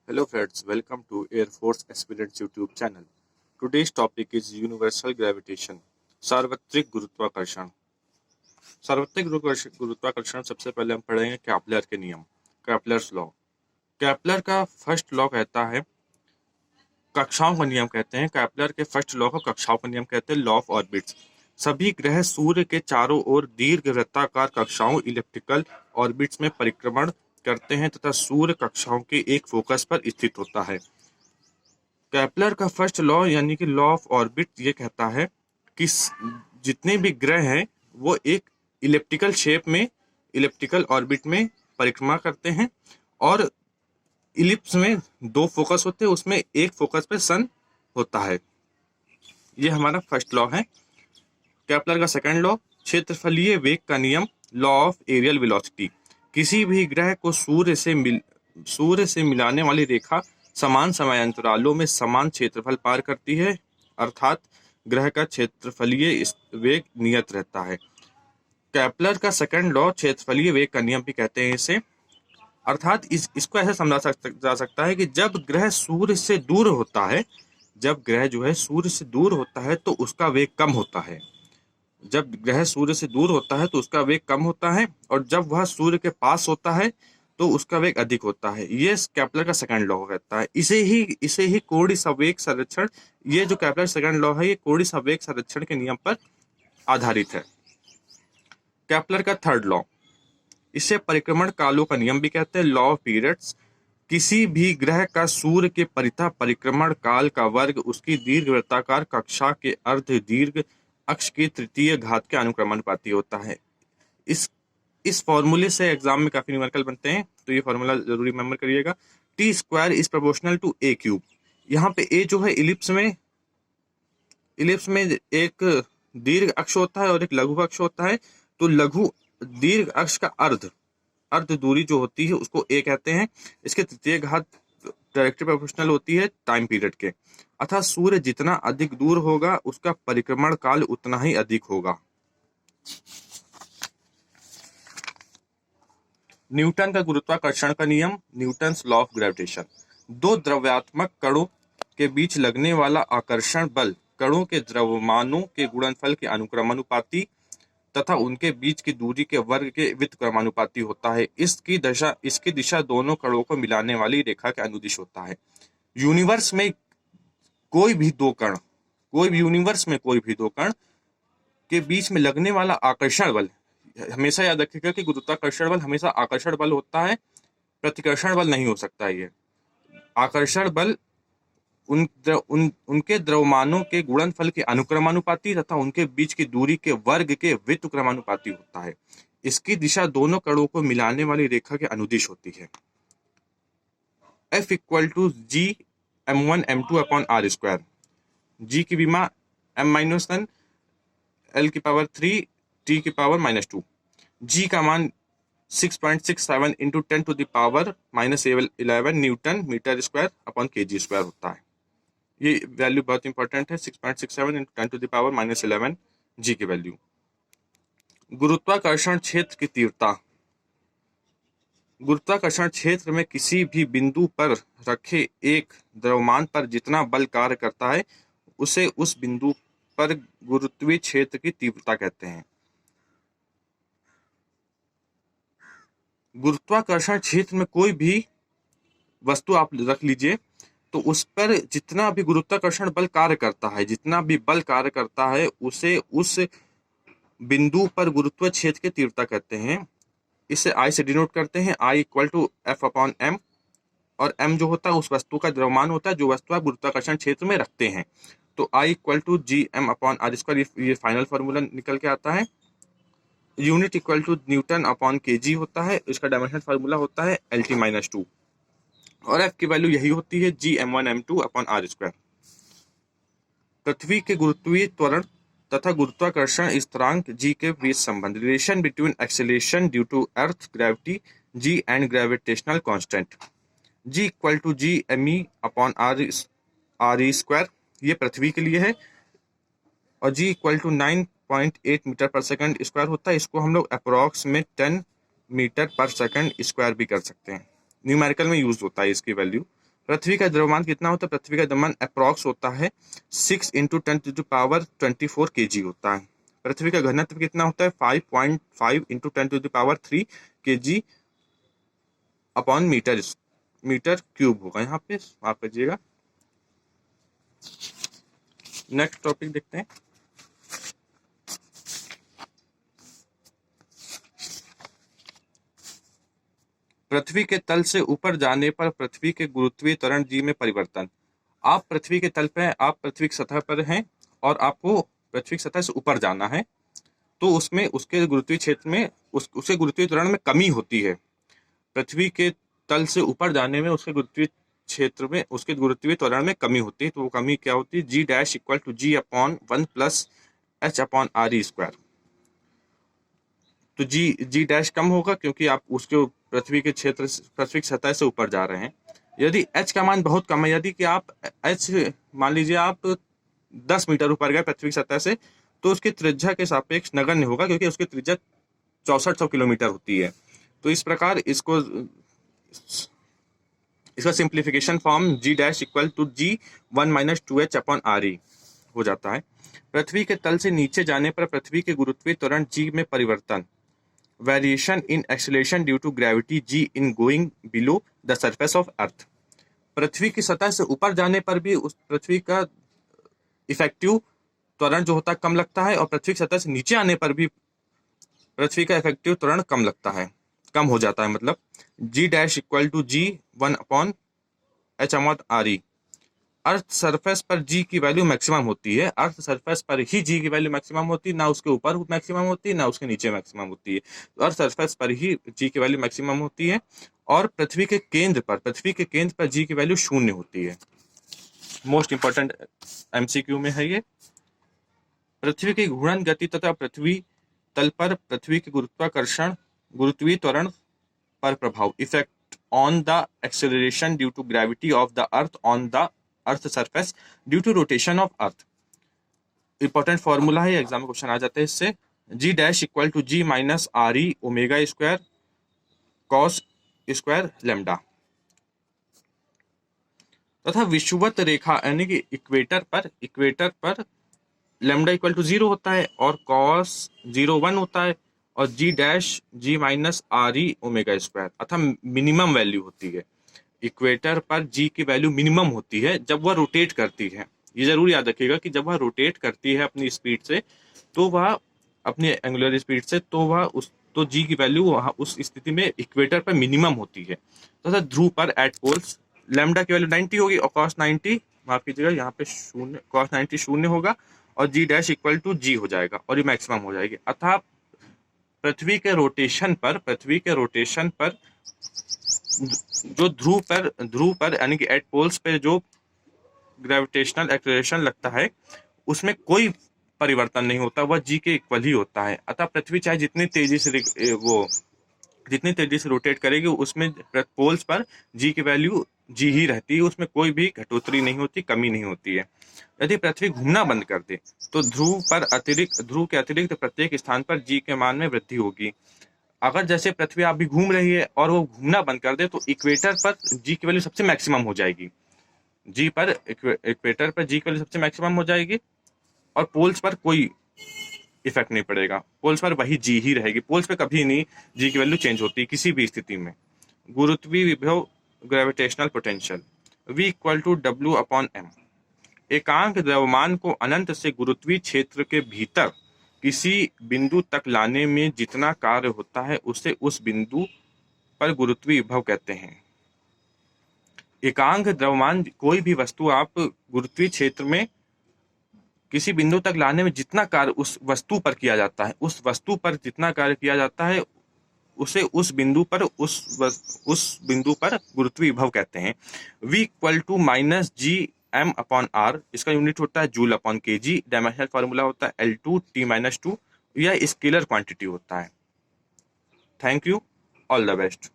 Hello friends, welcome to Air Force Aspirants YouTube channel. Today's topic is universal gravitation, सार्वत्रिक गुरुत्वाकर्षण। सार्वत्रिक गुरुत्वाकर्षण सबसे पहले हम पढ़ेंगे कैपलर के नियम, कैपलर्स लॉ। कैपलर का फर्स्ट लॉ कहता है, कक्षाओं का नियम कहते हैं, कैपलर के फर्स्ट लॉ को कक्षाओं का नियम कहते हैं, लॉ ऑफ ऑर्बिट्स। सभी ग्रह सूर्य के चारों ओर दीर्घवृत्ताकार कक्षाओं इलिप्टिकल ऑर्बिट्स में परिक्रमण करते हैं तथा सूर्य कक्षाओं के एक फोकस पर स्थित होता है। कैपलर का फर्स्ट लॉ यानी कि लॉ ऑफ ऑर्बिट ये कहता है कि जितने भी ग्रह हैं वो एक इलिप्टिकल शेप में, इलिप्टिकल ऑर्बिट में परिक्रमा करते हैं और इलिप्स में दो फोकस होते हैं, उसमें एक फोकस पे सन होता है। ये हमारा फर्स्ट लॉ है। कैपलर का सेकंड लॉ, क्षेत्रफलीय वेग का नियम, लॉ ऑफ एरियल वेलोसिटी। किसी भी ग्रह को सूर्य से मिलाने वाली रेखा समान समयांतरालों में समान क्षेत्रफल पार करती है, अर्थात ग्रह का क्षेत्रफलीय वेग नियत रहता है। कैपलर का सेकंड लॉ क्षेत्रफलीय वेग का नियम भी कहते हैं इसे, अर्थात इसको ऐसे समझा जा सकता है कि जब ग्रह सूर्य से दूर होता है, जब ग्रह जो है सूर्य से दूर होता है तो उसका वेग कम होता है। जब ग्रह सूर्य से दूर होता है तो उसका वेग कम होता है, और जब वह सूर्य के पास होता है तो उसका वेग अधिक होता है। ये कैपलर का सेकंड लॉ कहता है। इसे ही कोणीय संवेग संरक्षण, ये जो कैपलर सेकंड लॉ है ये कोणीय संवेग संरक्षण के नियम पर आधारित है। कैपलर का थर्ड लॉ, इसे परिक्रमण कालों का नियम भी कहते हैं, लॉ ऑफ पीरियड्स। किसी भी ग्रह का सूर्य के परितः परिक्रमण काल का वर्ग उसकी दीर्घवृत्ताकार कक्षा के अर्ध दीर्घ अक्ष की तृतीय घात के अनुक्रमानुपाती होता है। इस फॉर्मूले से एग्जाम में काफी न्यूमेरिकल बनते हैं, तो ये फॉर्मूला जरूरी मेमोर करिएगा। T square is proportional to a cube. यहाँ पे ए जो है इलिप्स में एक दीर्घ अक्ष होता है और एक लघु अक्ष होता है, तो लघु दीर्घ अक्ष का अर्ध दूरी जो होती है उसको ए कहते हैं। इसके तृतीय घात डायरेक्टली प्रोपोर्शनल होती है टाइम पीरियड के, अर्थात सूर्य जितना अधिक दूर होगा उसका परिक्रमण काल उतना ही अधिक होगा। न्यूटन का गुरुत्वाकर्षण का नियम, न्यूटन्स लॉ ऑफ ग्रेविटेशन। दो द्रव्यात्मक कणों के बीच लगने वाला आकर्षण बल कणों के द्रव्यमानों के गुणनफल के अनुक्रमानुपाती तथा उनके बीच की दूरी के वर्ग के व्युत्क्रमानुपाती होता है। इसकी दिशा दोनों कणों को मिलाने वाली रेखा के अनुदिश होता है। यूनिवर्स में कोई भी दो कण के बीच में लगने वाला आकर्षण बल, हमेशा याद रखिएगा कि गुरुत्वाकर्षण बल हमेशा आकर्षण बल होता है, प्रतिकर्षण बल नहीं हो सकता। ये आकर्षण बल उनके द्रव्यमानों के गुणनफल के अनुक्रमानुपाती तथा उनके बीच की दूरी के वर्ग के व्युत्क्रमानुपाती होता है। इसकी दिशा दोनों कणों को मिलाने वाली रेखा के अनुदिश होती है। F equal to G m1 m2 upon R square. G की विमा m-1 l की पावर 3 t की पावर -2। जी का मान 6.67 into 10 to the power -11 newton metre square upon kg square होता है। ये वैल्यू बहुत इंपॉर्टेंट है, 6.67 into 10 to the power -11 G की वैल्यू। गुरुत्वाकर्षण क्षेत्र की तीव्रता। गुरुत्वाकर्षण क्षेत्र में किसी भी बिंदु पर रखे एक द्रव्यमान पर जितना बल कार्य करता है उसे उस बिंदु पर गुरुत्वीय क्षेत्र की तीव्रता कहते हैं। गुरुत्वाकर्षण क्षेत्र में कोई भी वस्तु आप रख लीजिए, तो उस पर जितना भी गुरुत्वाकर्षण बल कार्य करता है उसे उस बिंदु पर गुरुत्व क्षेत्र की तीव्रता कहते हैं। इसे I से डिनोट करते हैं, I equal to F upon M, और M जो होता है उस वस्तु का द्रव्यमान होता है जो वस्तु आप गुरुत्वाकर्षण क्षेत्र में रखते हैं। तो I equal to G M upon R square, ये फाइनल फॉर्मूला निकल के आता है। Unit equal to newton upon kg होता है, इसका डायमेंशन फार्मूला होता है LT-2, और F की वैल्यू यही होती है Gm1 m2 upon R square. पृथ्वी के गुरुत्वीय त्वरण तथा गुरुत्वाकर्षण स्थिरांक G के बीच संबंध, relation between acceleration due to earth gravity G and gravitational constant. G equal to Gme upon R square, ये पृथ्वी के लिए है, और G इक्वल टू 9.8 मीटर पर सेकंड स्क्वायर होता है। इसको हम लोग अप्रोक्स में 10 मीटर पर सेकंड स्क्वायर भी कर सकते हैं, न्यूमेरिकल में यूज होता है इसकी वैल्यू। पृथ्वी का द्रव्यमान कितना होता है? पृथ्वी का द्रव्यमान अप्रॉक्स होता है 6 इंटू 10⁻24 kg होता है। पृथ्वी का घनत्व कितना होता है? 5.5 into 10⁻3 kg upon metre cube होगा। यहाँ पे माफ कीजिएगा। नेक्स्ट टॉपिक देखते हैं। पृथ्वी के तल से ऊपर जाने पर पृथ्वी के गुरुत्वीय त्वरण जी में परिवर्तन। आप पृथ्वी के तल पे, आप पृथ्वी की सतह पर हैं और आपको पृथ्वी की सतह से ऊपर जाना है, तो उसमें उसके गुरुत्वीय क्षेत्र में उसके गुरुत्वीय त्वरण में कमी होती है। पृथ्वी के तल से ऊपर जाने में उसके गुरुत्वीय क्षेत्र में उसके गुरुत्वीय त्वरण में कमी होती है। तो वो कमी क्या होती है? G dash equal to G upon 1 plus H upon R E square. तो जी डैश कम होगा क्योंकि आप उसके पृथ्वी की सतह से ऊपर जा रहे हैं। यदि एच का मान बहुत कम है, यदि कि आप एच मान लीजिए आप 10 मीटर ऊपर गए पृथ्वी की सतह से, तो उसकी त्रिज्या के सापेक्ष नगण्य होगा क्योंकि उसकी त्रिज्या 6400 किलोमीटर होती है। तो इस प्रकार इसका simplification form G dash equal to G 1 minus 2h upon R E हो जाता है। पृथ्वी के तल से नीचे जाने पर पृथ्वी के गुरुत्वीय त्वरण जी में परिवर्तन। Variation in acceleration due to gravity G in going below the surface of earth. पृथ्वी की सतह से ऊपर जाने पर भी उस पृथ्वी का इफेक्टिव त्वरण जो होता है कम लगता है, और पृथ्वी की सतह से नीचे आने पर भी पृथ्वी का इफेक्टिव त्वरण कम लगता है, कम हो जाता है। मतलब G dash equal to G 1 upon H upon R E. Earth surface पर जी की वैल्यू मैक्सिमम होती है। अर्थ सरफेस पर ही जी की वैल्यू मैक्सिमम होती है, ना उसके ऊपर मैक्सिमम होती है ना उसके नीचे मैक्सिमम होती है। तो अर्थ सरफेस पर ही जी की वैल्यू मैक्सिमम होती है, और पृथ्वी के केंद्र पर जी की वैल्यू शून्य होती है। मोस्ट इंपॉर्टेंट एमसीक्यू में है ये। पृथ्वी की घूर्णन गति तथा पृथ्वी तल पर पृथ्वी के गुरुत्वीय त्वरण पर प्रभाव। Effect on the acceleration due to gravity of the earth on the earth surface due to rotation of earth. Important formula है, एग्जाम में क्वेश्चन आ जाते हैं इससे। G dash equal to G minus R E omega square cos square lambda. तथा विषुवत रेखा यानी कि इक्वेटर पर लेमडा इक्वल टू 0 होता है और कॉस 0 1 होता है, और G dash G minus R E omega square अर्थात मिनिमम वैल्यू होती है। इक्वेटर पर जी की वैल्यू मिनिमम होती है जब वह रोटेट करती है। ये जरूर याद रखिएगा कि जब वह रोटेट करती है अपनी स्पीड से, तो वह अपनी एंगुलर स्पीड से, तो जी की वैल्यू वहाँ उस स्थिति में इक्वेटर पर मिनिमम होती है। तथा ध्रुव पर एट पोल्स लैम्डा की वैल्यू 90 होगी और cos 90 माफ कीजिएगा यहाँ पे शून्य, cos 90 शून्य होगा और जी डैश इक्वल टू जी हो जाएगा और ये मैक्सिमम हो जाएगी। अर्थात पृथ्वी के रोटेशन पर जो ध्रुव पर यानी कि एट पोल्स पे जो ग्रेविटेशनल एक्सेलरेशन लगता है उसमें कोई परिवर्तन नहीं होता, वह जी के इक्वल ही होता है। अतः पृथ्वी चाहे जितनी तेजी से रोटेट करेगी उसमें पोल्स पर जी की वैल्यू जी ही रहती है, उसमें कोई भी घटोतरी नहीं होती, कमी नहीं होती है। यदि पृथ्वी घूमना बंद कर दे तो ध्रुव के अतिरिक्त प्रत्येक स्थान पर जी के मान में वृद्धि होगी। अगर जैसे पृथ्वी अभी घूम रही है और वो घूमना बंद कर दे तो इक्वेटर पर जी की वैल्यू सबसे मैक्सिमम हो जाएगी। इक्वेटर पर जी की वैल्यू सबसे मैक्सिमम हो जाएगी और पोल्स पर कोई इफेक्ट नहीं पड़ेगा, पोल्स पर वही जी ही रहेगी। पोल्स पे कभी नहीं जी की वैल्यू चेंज होती किसी भी स्थिति में। गुरुत्वीय विभव gravitational potential V equal to W upon M। एकांक द्रव्यमान को अनंत से गुरुत्वीय क्षेत्र के भीतर किसी बिंदु तक लाने में जितना कार्य होता है उसे उस बिंदु पर गुरुत्वीय विभव कहते हैं। एकांक द्रव्यमान कोई भी वस्तु आप गुरुत्वीय क्षेत्र में किसी बिंदु तक लाने में जितना कार्य उस वस्तु पर किया जाता है, उस वस्तु पर जितना कार्य किया जाता है उसे उस बिंदु पर गुरुत्वीय विभव कहते हैं। V equal to minus G M upon R, इसका यूनिट होता है जूल अपॉन के जी। डायमेंशनल फार्मूला होता है L2T-2, यह स्केलर क्वांटिटी होता है। Thank you, all the best.